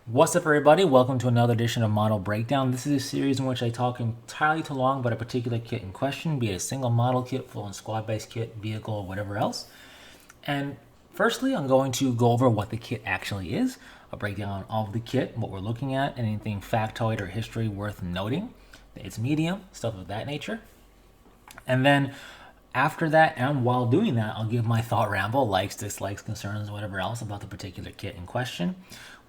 What's up, everybody? Welcome to another edition of Model Breakdown. This is a series in which I talk entirely too long about a particular kit in question, be it a single model kit, full and squad-based kit, vehicle, or whatever else. And firstly, I'm going to go over what the kit actually is, a breakdown of the kit, what we're looking at, anything factoid or history worth noting, its medium, stuff of that nature. And then after that, and while doing that, I'll give my thought ramble, likes, dislikes, concerns, whatever else about the particular kit in question.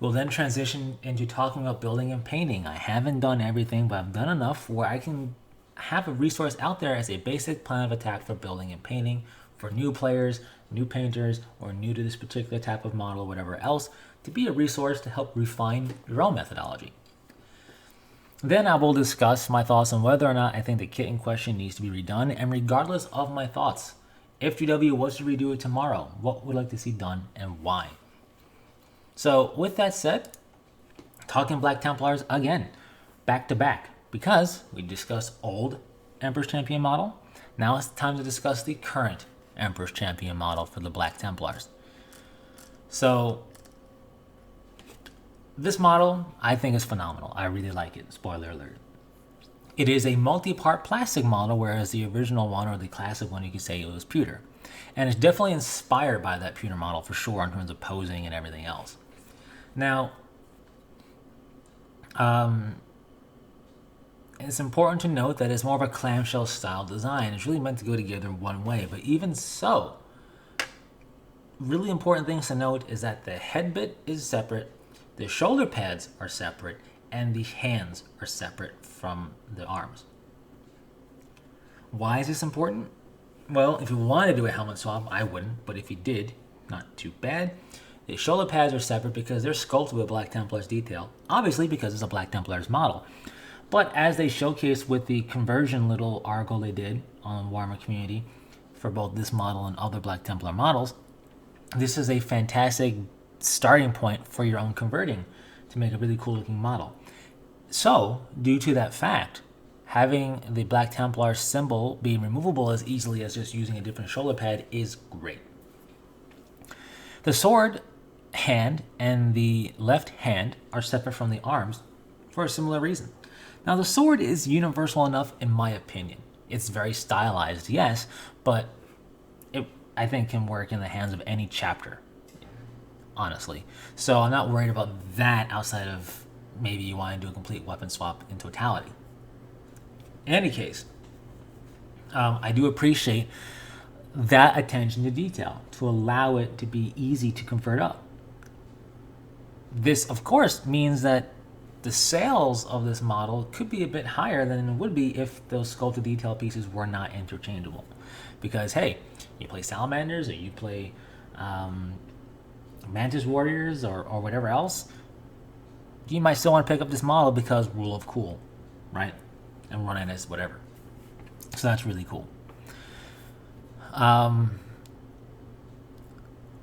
We'll then transition into talking about building and painting. I haven't done everything, but I've done enough where I can have a resource out there as a basic plan of attack for building and painting for new players, new painters, or new to this particular type of model, or whatever else, to be a resource to help refine your own methodology. Then I will discuss my thoughts on whether or not I think the kit in question needs to be redone, and regardless of my thoughts, if GW was to redo it tomorrow, what would I like to see done and why? So with that said, talking Black Templars again, back to back, because we discussed old Emperor's Champion model. Now it's time to discuss the current Emperor's Champion model for the Black Templars. So this model, I think, is phenomenal. I really like it. Spoiler alert. It is a multi-part plastic model, whereas the original one, or the classic one, you could say it was pewter. And it's definitely inspired by that pewter model for sure in terms of posing and everything else. Now, it's important to note that it's more of a clamshell style design. It's really meant to go together one way, but even so, really important things to note is that the head bit is separate, the shoulder pads are separate, and the hands are separate from the arms. Why is this important? Well, if you want to do a helmet swap, I wouldn't, but if you did, not too bad. The shoulder pads are separate because they're sculpted with Black Templars detail, obviously because it's a Black Templars model. But as they showcased with the conversion little article they did on Warhammer Community for both this model and other Black Templar models, this is a fantastic starting point for your own converting to make a really cool looking model. So, due to that fact, having the Black Templar symbol be removable as easily as just using a different shoulder pad is great. The sword hand and the left hand are separate from the arms for a similar reason. Now, the sword is universal enough in my opinion. It's very stylized, yes, but it, I think, can work in the hands of any chapter, honestly. So I'm not worried about that outside of maybe you want to do a complete weapon swap in totality. In any case, I do appreciate that attention to detail to allow it to be easy to convert up. This, of course, means that the sales of this model could be a bit higher than it would be if those sculpted detail pieces were not interchangeable. Because, hey, you play Salamanders or you play Mantis Warriors or whatever else, you might still want to pick up this model because rule of cool, right? And run it as whatever. So that's really cool.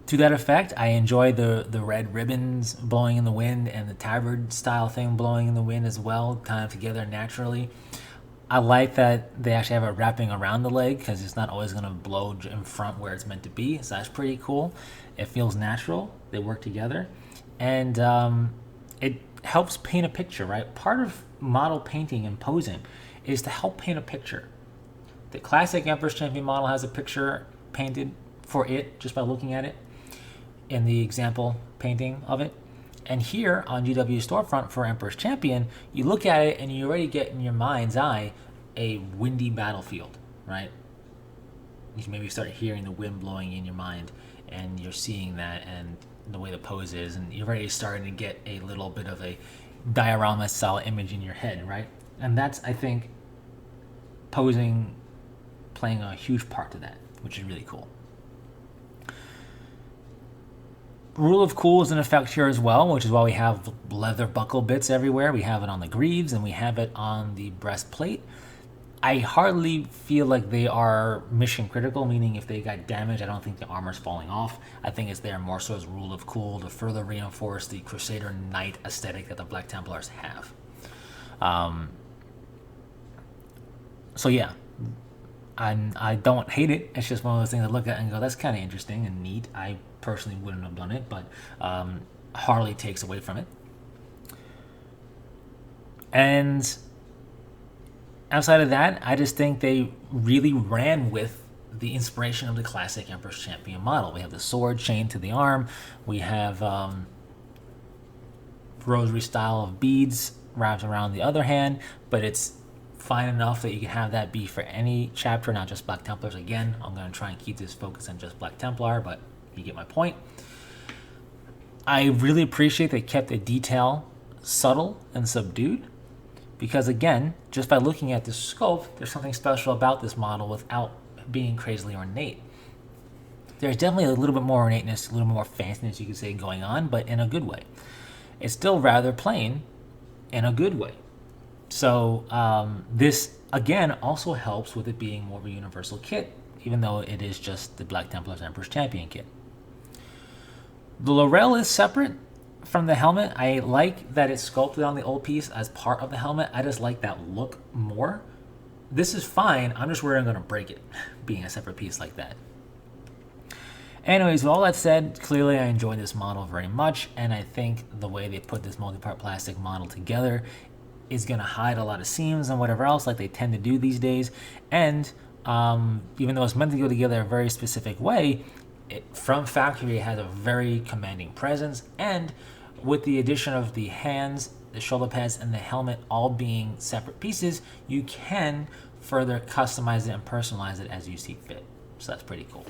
To that effect, I enjoy the red ribbons blowing in the wind and the tabard style thing blowing in the wind as well, kind of together naturally. I like that they actually have it wrapping around the leg because it's not always going to blow in front where it's meant to be. So that's pretty cool. It feels natural. They work together. And it helps paint a picture, right? Part of model painting and posing is to help paint a picture. The classic Emperor's Champion model has a picture painted for it just by looking at it in the example painting of it. And here on GW Storefront for Emperor's Champion, you look at it and you already get in your mind's eye a windy battlefield, right? You can maybe start hearing the wind blowing in your mind and you're seeing that and the way the pose is, and you're already starting to get a little bit of a diorama style image in your head, right? And that's, I think, posing playing a huge part to that, which is really cool. Rule of cool is in effect here as well, which is why we have leather buckle bits everywhere. We have it on the greaves and we have it on the breastplate. I hardly feel like they are mission critical, meaning if they got damaged, I don't think the armor's falling off. I think it's there more so as rule of cool to further reinforce the Crusader Knight aesthetic that the Black Templars have. So yeah, I don't hate it. It's just one of those things I look at and go, that's kind of interesting and neat. I personally wouldn't have done it, but hardly takes away from it. And outside of that, I just think they really ran with the inspiration of the classic Emperor's Champion model. We have the sword chained to the arm. We have rosary style of beads wrapped around the other hand, but it's fine enough that you can have that be for any chapter, not just Black Templars. Again, I'm going to try and keep this focus on just Black Templar, but you get my point. I really appreciate they kept the detail subtle and subdued, because again, just by looking at the scope, there's something special about this model without being crazily ornate. There's definitely a little bit more ornateness, a little more fanciness, you could say, going on, but in a good way. It's still rather plain in a good way. So this, again, also helps with it being more of a universal kit, even though it is just the Black Templar's Emperor's Champion kit. The laurel is separate from the helmet. I like that it's sculpted on the old piece as part of the helmet. I just like that look more. This is fine. I'm just worried I'm going to break it, being a separate piece like that. Anyways, with all that said, clearly I enjoy this model very much, and I think the way they put this multi-part plastic model together is going to hide a lot of seams and whatever else like they tend to do these days. And even though it's meant to go together a very specific way, from factory it has a very commanding presence, and with the addition of the hands, the shoulder pads, and the helmet all being separate pieces, you can further customize it and personalize it as you see fit. So that's pretty cool.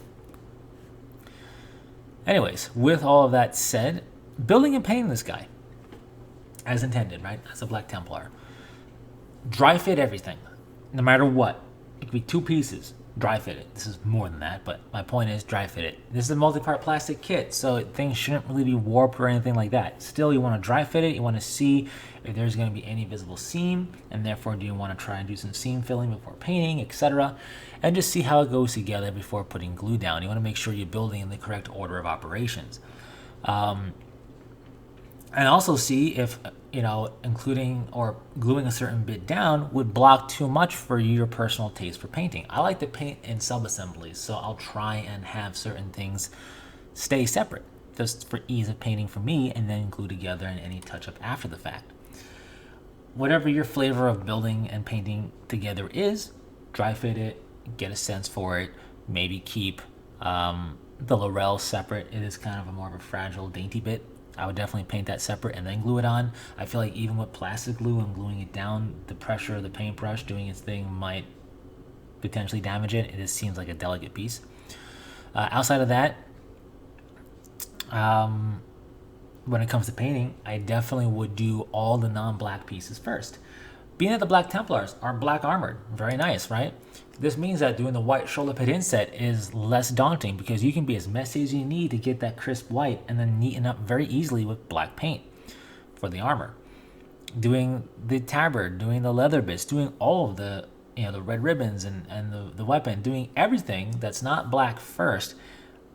Anyways, with all of that said, building and painting this guy as intended, right? As a Black Templar. Dry fit everything, no matter what. It could be 2 pieces. Dry fit it. This is more than that, but my point is dry fit it. This is a multi-part plastic kit, so things shouldn't really be warped or anything like that. Still, you want to dry fit it. You want to see if there's going to be any visible seam, and therefore do you want to try and do some seam filling before painting, etc. And just see how it goes together before putting glue down. You want to make sure you're building in the correct order of operations. And also see if, including or gluing a certain bit down would block too much for your personal taste for painting. I like to paint in sub-assemblies, so I'll try and have certain things stay separate, just for ease of painting for me, and then glue together in any touch-up after the fact. Whatever your flavor of building and painting together is, dry fit it, get a sense for it, maybe keep the laurel separate. It is kind of a more of a fragile, dainty bit. I would definitely paint that separate and then glue it on. I feel like even with plastic glue and gluing it down, the pressure of the paintbrush doing its thing might potentially damage it. It just seems like a delicate piece. Outside of that, when it comes to painting, I definitely would do all the non-black pieces first. Being that the Black Templars are black armored, very nice, right? This means that doing the white shoulder pad inset is less daunting, because you can be as messy as you need to get that crisp white and then neaten up very easily with black paint for the armor. Doing the tabard, doing the leather bits, doing all of the the red ribbons and the weapon, doing everything that's not black first,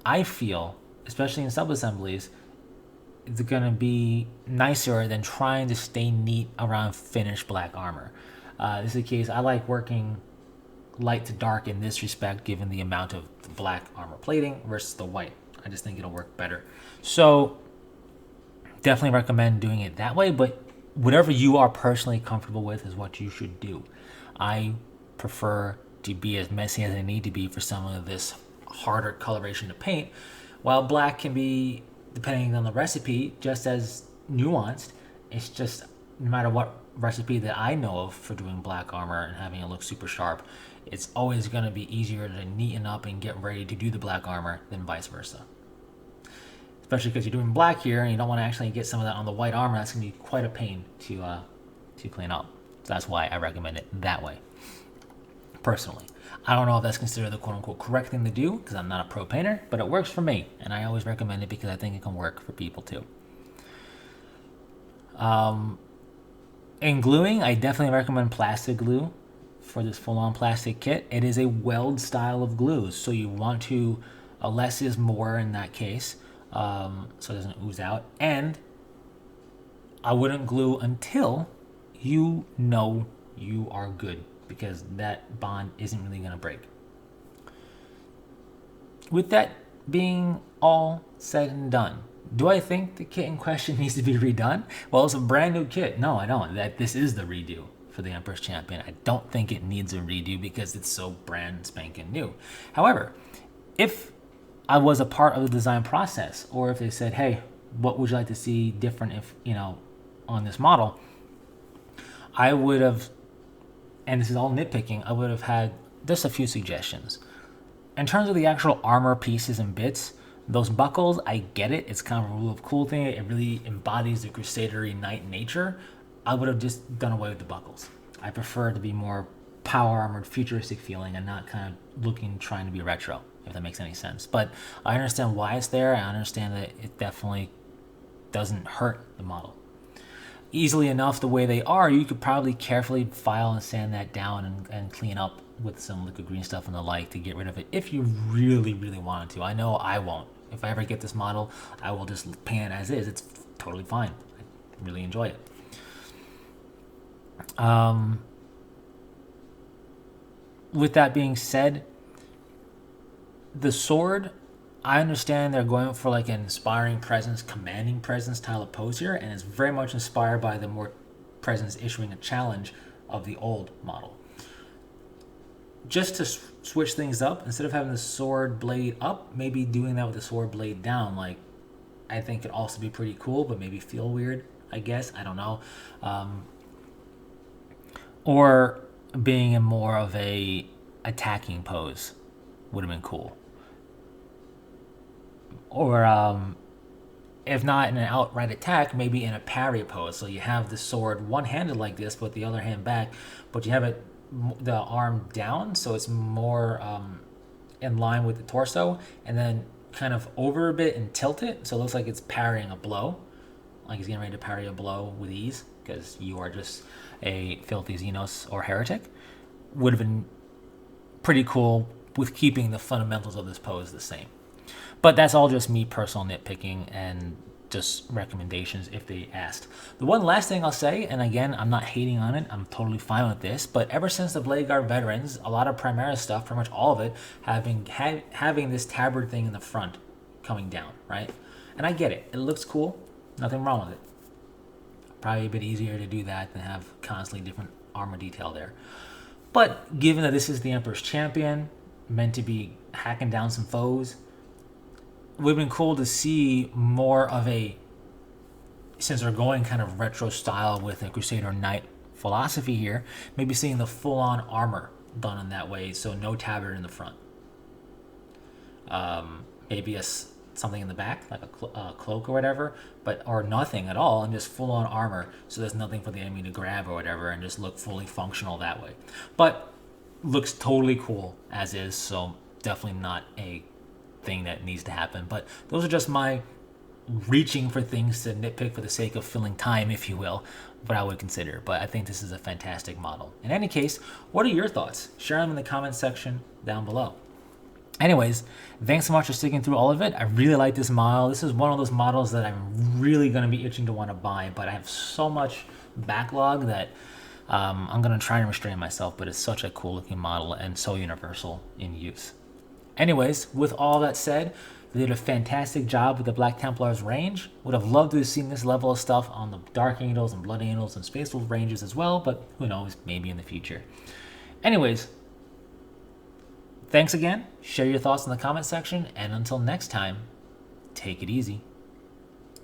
I feel, especially in sub-assemblies, it's going to be nicer than trying to stay neat around finished black armor. This is the case. I like working light to dark in this respect, given the amount of the black armor plating versus the white. I just think it'll work better. So definitely recommend doing it that way, but whatever you are personally comfortable with is what you should do. I prefer to be as messy as I need to be for some of this harder coloration to paint, while black can be, depending on the recipe, just as nuanced. It's just, no matter what recipe that I know of for doing black armor and having it look super sharp, it's always going to be easier to neaten up and get ready to do the black armor than vice versa. Especially because you're doing black here and you don't want to actually get some of that on the white armor. That's going to be quite a pain to clean up. So that's why I recommend it that way, personally. I don't know if that's considered the quote-unquote correct thing to do, because I'm not a pro painter, but it works for me, and I always recommend it because I think it can work for people too. In gluing, I definitely recommend plastic glue for this full-on plastic kit. It is a weld style of glue, so you want to, less is more in that case, so it doesn't ooze out. And I wouldn't glue until you know you are good, because that bond isn't really going to break. With that being all said and done, Do I think the kit in question needs to be redone? Well, it's a brand new kit. No, I don't. This is the redo for the Emperor's Champion. I don't think it needs a redo because it's so brand spanking new. However, if I was a part of the design process, or if they said, hey, what would you like to see different if, on this model, I would have, and this is all nitpicking, I would have had just a few suggestions. In terms of the actual armor pieces and bits, those buckles, I get it. It's kind of a rule of cool thing. It really embodies the Crusader knight nature. I would have just done away with the buckles. I prefer to be more power armored, futuristic feeling, and not kind of trying to be retro, if that makes any sense. But I understand why it's there. I understand that it definitely doesn't hurt the model. Easily enough, the way they are, you could probably carefully file and sand that down and clean up with some liquid green stuff and the like to get rid of it if you really, really wanted to. I know I won't. If I ever get this model, I will just paint it as is. It's totally fine. I really enjoy it. With that being said, the sword, I understand they're going for like an inspiring presence, commanding presence style of pose here, and it's very much inspired by the more presence issuing a challenge of the old model. Just to switch things up, instead of having the sword blade up, maybe doing that with the sword blade down, like, I think could also be pretty cool, but maybe feel weird, I guess. I don't know. Or being in more of a attacking pose would have been cool. Or if not in an outright attack, maybe in a parry pose. So you have the sword one-handed like this, but the other hand back, but you have it the arm down, so it's more in line with the torso, and then kind of over a bit and tilt it, so it looks like it's parrying a blow, like he's getting ready to parry a blow with ease, because you are just a filthy Xenos or heretic. Would have been pretty cool with keeping the fundamentals of this pose the same. But that's all just me personal nitpicking and just recommendations if they asked. The one last thing I'll say, and again, I'm not hating on it, I'm totally fine with this, but ever since the Blade Guard veterans, a lot of Primaris stuff, pretty much all of it, having this tabard thing in the front coming down, right? And I get it. It looks cool. Nothing wrong with it. Probably a bit easier to do that than have constantly different armor detail there. But given that this is the Emperor's Champion, meant to be hacking down some foes, it would have been cool to see more of a, since they're going kind of retro style with a Crusader Knight philosophy here, maybe seeing the full-on armor done in that way, so no tabard in the front. Maybe something in the back, like a cloak or whatever, or nothing at all, and just full-on armor, so there's nothing for the enemy to grab or whatever, and just look fully functional that way. But looks totally cool as is, so definitely not a thing that needs to happen. But those are just my reaching for things to nitpick for the sake of filling time, if you will, what I would consider. But I think this is a fantastic model. In any case, what are your thoughts? Share them in the comments section down below. Anyways, thanks so much for sticking through all of it. I really like this model. This is one of those models that I'm really going to be itching to want to buy, but I have so much backlog that I'm going to try and restrain myself, but it's such a cool looking model and so universal in use. Anyways, with all that said, they did a fantastic job with the Black Templars range. Would have loved to have seen this level of stuff on the Dark Angels and Blood Angels and Space Wolf ranges as well, but who knows, maybe in the future. Anyways, thanks again. Share your thoughts in the comment section, and until next time, take it easy.